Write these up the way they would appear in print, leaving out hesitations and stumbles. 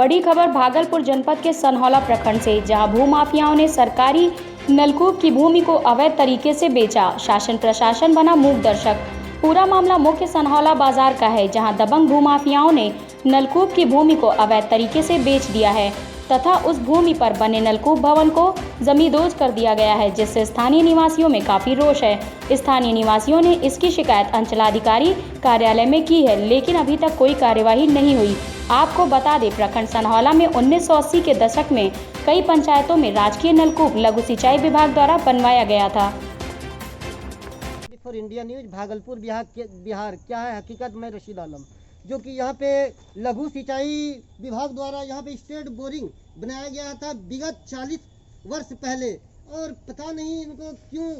बड़ी खबर भागलपुर जनपद के सनहौला प्रखंड से, जहां भूमाफियाओं ने सरकारी नलकूप की भूमि को अवैध तरीके से बेचा। शासन प्रशासन बना मूक दर्शक। पूरा मामला मुख्य सनहौला बाजार का है, जहां दबंग भूमाफियाओं ने नलकूप की भूमि को अवैध तरीके से बेच दिया है तथा उस भूमि पर बने नलकूप भवन को जमींदोज कर दिया गया है, जिससे स्थानीय निवासियों में काफ़ी रोष है। स्थानीय निवासियों ने इसकी शिकायत अंचलाधिकारी कार्यालय में की है, लेकिन अभी तक कोई कार्यवाही नहीं हुई। आपको बता दें, प्रखंड सनहौला में 1980 के दशक में कई पंचायतों में राजकीय नलकूप लघु सिंचाई विभाग द्वारा बनवाया गया था। For India news Bhagalpur Bihar. क्या है हकीकत? मैं रशीद आलम, जो कि यहाँ पे लघु सिंचाई विभाग द्वारा यहाँ पे स्टेट बोरिंग बनाया गया था विगत 40 वर्ष पहले, और पता नहीं इनको क्यों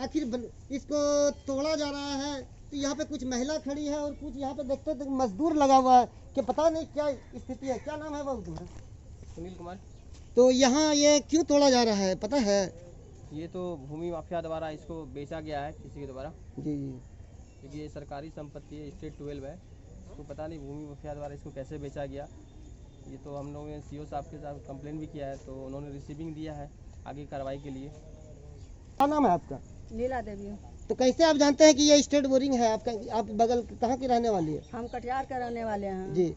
आखिर इसको तोड़ा जा रहा है। तो यहाँ पे कुछ महिला खड़ी है और कुछ यहाँ पे देखते तो मजदूर लगा हुआ है कि पता नहीं क्या स्थिति है। क्या नाम है बाबू तुम्हारा? सुनील कुमार। तो यहाँ ये क्यों तोड़ा जा रहा है, पता है? ये तो भूमि माफिया द्वारा इसको बेचा गया है किसी के द्वारा, जी जी। क्योंकि ये सरकारी संपत्ति है, स्टेट 12 है। तो पता नहीं भूमि माफिया द्वारा इसको कैसे बेचा गया। ये तो हम लोगों ने सीओ साहब के साथ कंप्लेन भी किया है, तो उन्होंने रिसीविंग दिया है आगे कार्रवाई के लिए। क्या नाम है आपका? लीला देवी। तो कैसे आप जानते हैं कि ये स्टेट बोरिंग है आपका? आप बगल कहाँ की रहने वाली है? हम कटिहार के रहने वाले हैं जी।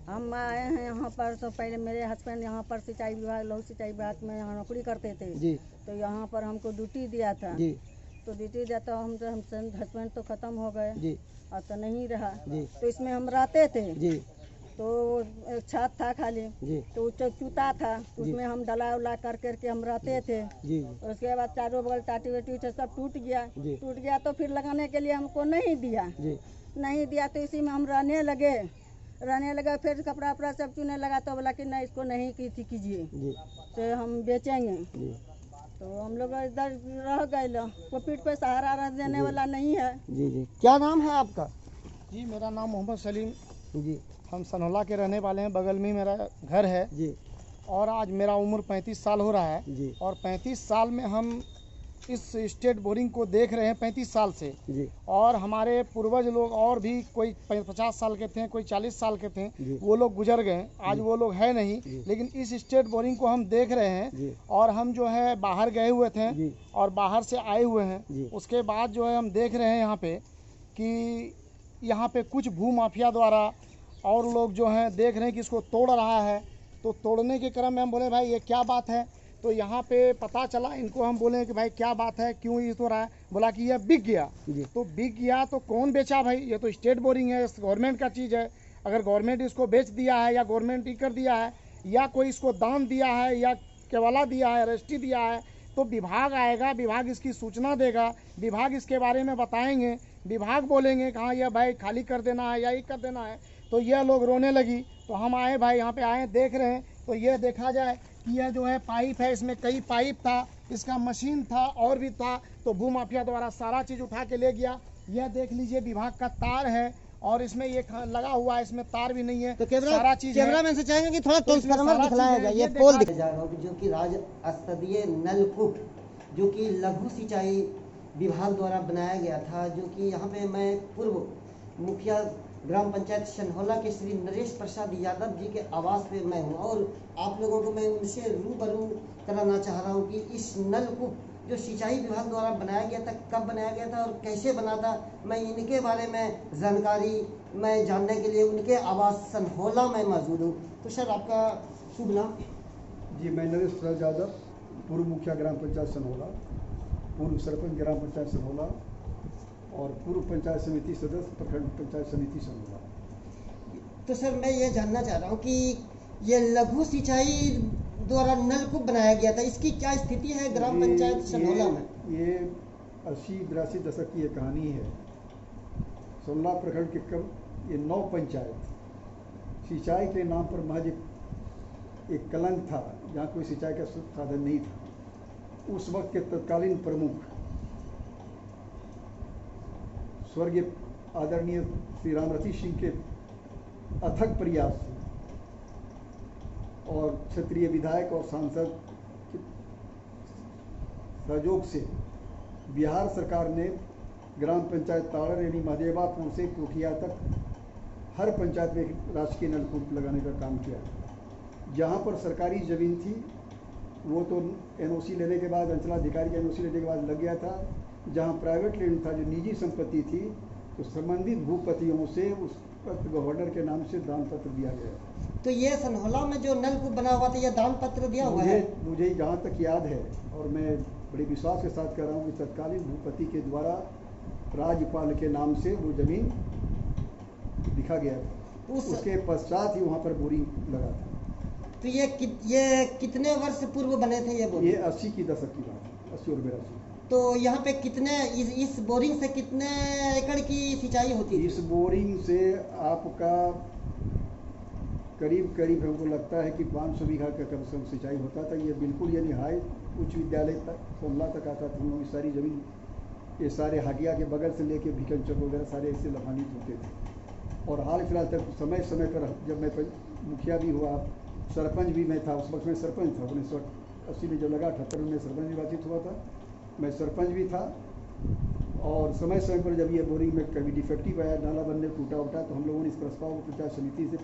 हम आए हैं यहाँ पर। तो पहले मेरे हस्बैंड यहाँ पर सिंचाई विभाग लघु सिंचाई विभाग में यहाँ नौकरी करते थे जी। तो यहाँ पर हमको ड्यूटी दिया था जी। तो ड्यूटी दिया तो हम हस्बैंड तो ख़त्म हो गए जी। और तो नहीं रहा जी। तो इसमें हम रहते थे जी। तो एक छत था खाली, जी। तो चूता था, उसमें हम डला उला कर करके हम रहते थे। जी। और उसके बाद चारों बगल टाटी वेटी सब टूट गया। जी। टूट गया तो फिर लगाने के लिए हमको नहीं दिया। जी। नहीं दिया तो इसी में हम रहने लगे। फिर कपड़ा वपड़ा सब चुने लगा तो बोला कि नहीं, इसको नहीं कीजिए, तो हम बेचेंगे। तो हम लोग इधर रह गए, वो पीठ पे सहारा रह देने वाला नहीं है। जी जी। क्या नाम है आपका? जी, मेरा नाम मोहम्मद सलीम। जी। हम सनहौला के रहने वाले हैं, बगल में मेरा घर है। जी। और आज मेरा उम्र 35 साल हो रहा है। जी। और 35 साल में हम इस स्टेट बोरिंग को देख रहे हैं 35 साल से। जी। और हमारे पूर्वज लोग और भी कोई 50 साल के थे, कोई 40 साल के थे, वो लोग गुजर गए। आज वो लोग है नहीं, लेकिन इस स्टेट बोरिंग को हम देख रहे हैं। और हम जो है बाहर गए हुए थे और बाहर से आए हुए हैं। उसके बाद जो है हम देख रहे हैं यहाँ पे कि यहाँ पे कुछ भू माफिया द्वारा और लोग जो हैं देख रहे हैं कि इसको तोड़ रहा है। तो तोड़ने के क्रम में हम बोले भाई ये क्या बात है? तो यहाँ पे पता चला, इनको हम बोले कि भाई क्या बात है, क्यों ये तो रहा है? बोला कि ये बिक गया। तो बिक गया तो कौन बेचा भाई? ये तो स्टेट बोरिंग है, गवर्नमेंट का चीज़ है। अगर गवर्नमेंट इसको बेच दिया है या गवर्नमेंट ही कर दिया है या कोई इसको दान दिया है या केवाला दिया है, रजिस्ट्री दिया है, तो विभाग आएगा, विभाग इसकी सूचना देगा, विभाग इसके बारे में बताएंगे, विभाग बोलेंगे कि हाँ ये भाई खाली कर देना है या ये कर देना है। तो यह लोग रोने लगी। तो हम आए भाई, यहाँ पे आए, देख रहे हैं। तो ये देखा जाए कि यह जो है पाइप है, इसमें कई पाइप था, इसका मशीन था और भी था। तो भू माफिया द्वारा सारा चीज़ उठा के ले गया। यह देख लीजिए विभाग का तार है और इसमें ये लगा हुआ है, इसमें तार भी नहीं है। तो सारा चीज़ कैमरा मैन से चाहेंगे कि थोड़ा ट्रांसफार्मर दिखलाया जाए, ये पोल दिख जा रहा है, जो कि राज स्तरीय नलकूप जो कि लघु सिंचाई विभाग द्वारा बनाया गया था। जो कि यहाँ पे मैं पूर्व मुखिया ग्राम पंचायत सनहौला के श्री नरेश प्रसाद यादव जी के आवास पे मैं हूँ, और आप लोगों को मैं उनसे रूबरू कराना चाह रहा हूँ कि इस नलकूप जो सिंचाई विभाग द्वारा बनाया गया था, कब बनाया गया था और कैसे बना था, मैं इनके बारे में जानकारी मैं जानने के लिए उनके आवास सनहौला में मौजूद हूँ। तो सर आपका शुभ नाम? जी, मैं नरेश प्रसाद यादव, पूर्व मुखिया ग्राम पंचायत सनहौला, पूर्व सरपंच ग्राम पंचायत सनहौला और पूर्व पंचायत समिति सदस्य प्रखंड पंचायत समिति सनहौला। तो सर मैं ये जानना चाह रहा हूँ कि ये लघु सिंचाई द्वारा नलकूप बनाया गया था, इसकी क्या स्थिति है ग्राम पंचायत सनहौला में? ये 80-82 दशक की ये कहानी है। 16 प्रखंड के कम ये 9 पंचायत सिंचाई के नाम पर महज एक कलंक था, जहाँ कोई सिंचाई का साधन नहीं था। उस वक्त के तत्कालीन प्रमुख स्वर्गीय आदरणीय श्री रामरती सिंह के अथक प्रयास से और क्षेत्रीय विधायक और सांसद के सहयोग से बिहार सरकार ने ग्राम पंचायत ताड़र यानी महादेवापुर से पोखिया तक हर पंचायत में एक राजकीय नलकूप लगाने का काम किया। जहाँ पर सरकारी ज़मीन थी वो तो एनओसी लेने के बाद, अंचलाधिकारी का एनओसी लेने के बाद लग गया था। जहाँ प्राइवेट लैंड था, जो निजी संपत्ति थी, तो संबंधित भूपतियों से उस पत्र गवर्नर के नाम से दान पत्र दिया गया। तो ये सनहौला में जो नलकूप बना हुआ था, ये दान पत्र दिया हुआ है? मुझे जहाँ तक याद है, और मैं बड़े विश्वास के साथ कह रहा हूँ कि तत्कालीन भूपति के द्वारा राज्यपाल के नाम से वो जमीन लिखा गया था। उसके पश्चात ही वहाँ पर बोरिंग लगा था। तो ये कितने वर्ष पूर्व बने थे ये बोरिंग? ये 80 की दशक की बात है, 80 और 82। तो यहाँ पे कितने इस बोरिंग से कितने एकड़ की सिंचाई होती है? इस बोरिंग से आपका करीब हमको लगता है कि 500 बीघा का कम से कम सिंचाई होता था। ये बिल्कुल यानी हाई उच्च विद्यालय तक, सोमला तक आता था। हम लोग सारी ज़मीन, ये सारे हाटिया के बगल से लेके भिकन चौक वगैरह सारे ऐसे लाभान्वित होते थे। और हाल फिलहाल तक समय समय पर जब मैं मुखिया भी हुआ, सरपंच भी मैं था, उस वक्त मैं सरपंच था 1980 में जब लगा, 78 में सरपंच निर्वाचित हुआ था, मैं सरपंच भी था। और समय समय पर जब ये बोरिंग में कभी डिफेक्टिव आया, नाला बनने टूटा उठा, तो हम लोगों ने इस प्रस्ताव को पंचायत समिति से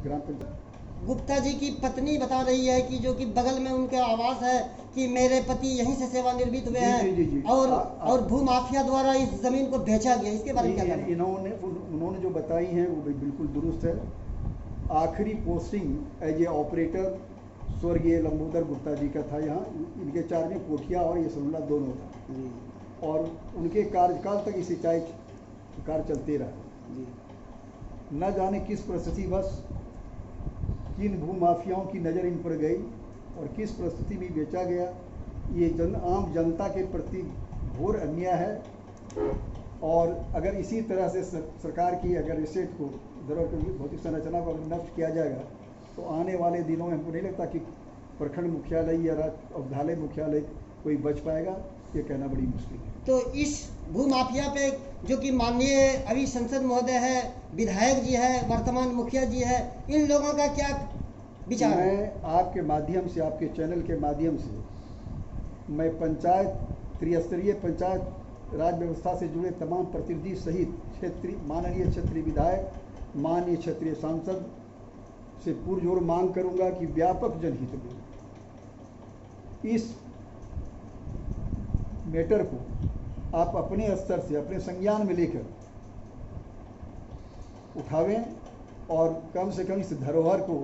ग्राम पंचायत। गुप्ता जी की पत्नी बता रही है कि जो कि बगल में उनके आवास है कि मेरे पति यहीं से सेवानिवृत्त हुए हैं और भूमाफिया द्वारा इस जमीन को बेचा गया। इसके बारे में क्या कहना? उन्होंने जो बताई हैं वो बिल्कुल दुरुस्त है। आखिरी पोस्टिंग एज ए ऑपरेटर स्वर्गीय लंबोदर गुप्ता जी का था यहाँ। इनके 4 में कोठिया और ये सनहौला दोनों था, और उनके कार्यकाल तक ये सिंचाई कार्य चलते रहा। न जाने किस परिस्थिति बस किन भूमाफियाओं की नज़र इन पर गई और किस परिस्थिति में बेचा गया। ये आम जनता के प्रति घोर अन्याय है। और अगर इसी तरह से सरकार की अगर एसेट को, भौतिक संरचना को अगर नष्ट किया जाएगा, तो आने वाले दिनों में हमको नहीं लगता कि प्रखंड मुख्यालय या औद्यालय मुख्यालय कोई बच पाएगा। ये कहना बड़ी मुश्किल है। तो इस भूमाफिया पे जो कि माननीय अभी संसद महोदय है, विधायक जी है, वर्तमान मुखिया जी है, इन लोगों का क्या विचार है? मैं आपके माध्यम से, आपके चैनल के माध्यम से, मैं पंचायत, त्रिस्तरीय पंचायत राज व्यवस्था से जुड़े तमाम प्रतिनिधि सहित माननीय क्षेत्रीय विधायक, माननीय क्षेत्रीय सांसद से पुरजोर मांग करूंगा कि व्यापक जनहित में इस मैटर को आप अपने स्तर से, अपने संज्ञान में लेकर उठावें, और कम से कम इस धरोहर को,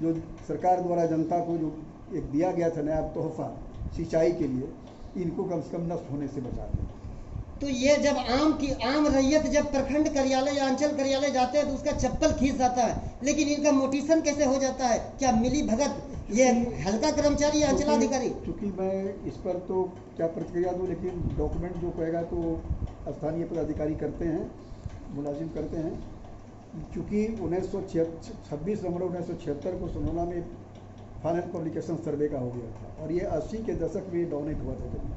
जो सरकार द्वारा जनता को जो एक दिया गया था नया तोहफा सिंचाई के लिए, इनको कम से कम नष्ट होने से बचा दें। तो ये जब आम रैयत जब प्रखंड कार्यालय या अंचल कार्यालय जाते हैं तो उसका चप्पल खींच जाता है, लेकिन इनका मोटिशन कैसे हो जाता है? क्या मिली भगत, ये हल्का कर्मचारी या अंचलाधिकारी? चूँकि मैं इस पर तो क्या प्रतिक्रिया दूँ, लेकिन डॉक्यूमेंट जो कहेगा तो स्थानीय पदाधिकारी करते हैं, मुलाजिम करते हैं। चूँकि 26 नवंबर 1976 को सनहौला में फाइनल पब्लिकेशन सर्वे का हो गया था, और ये 80 के दशक में डोनेट हुआ था।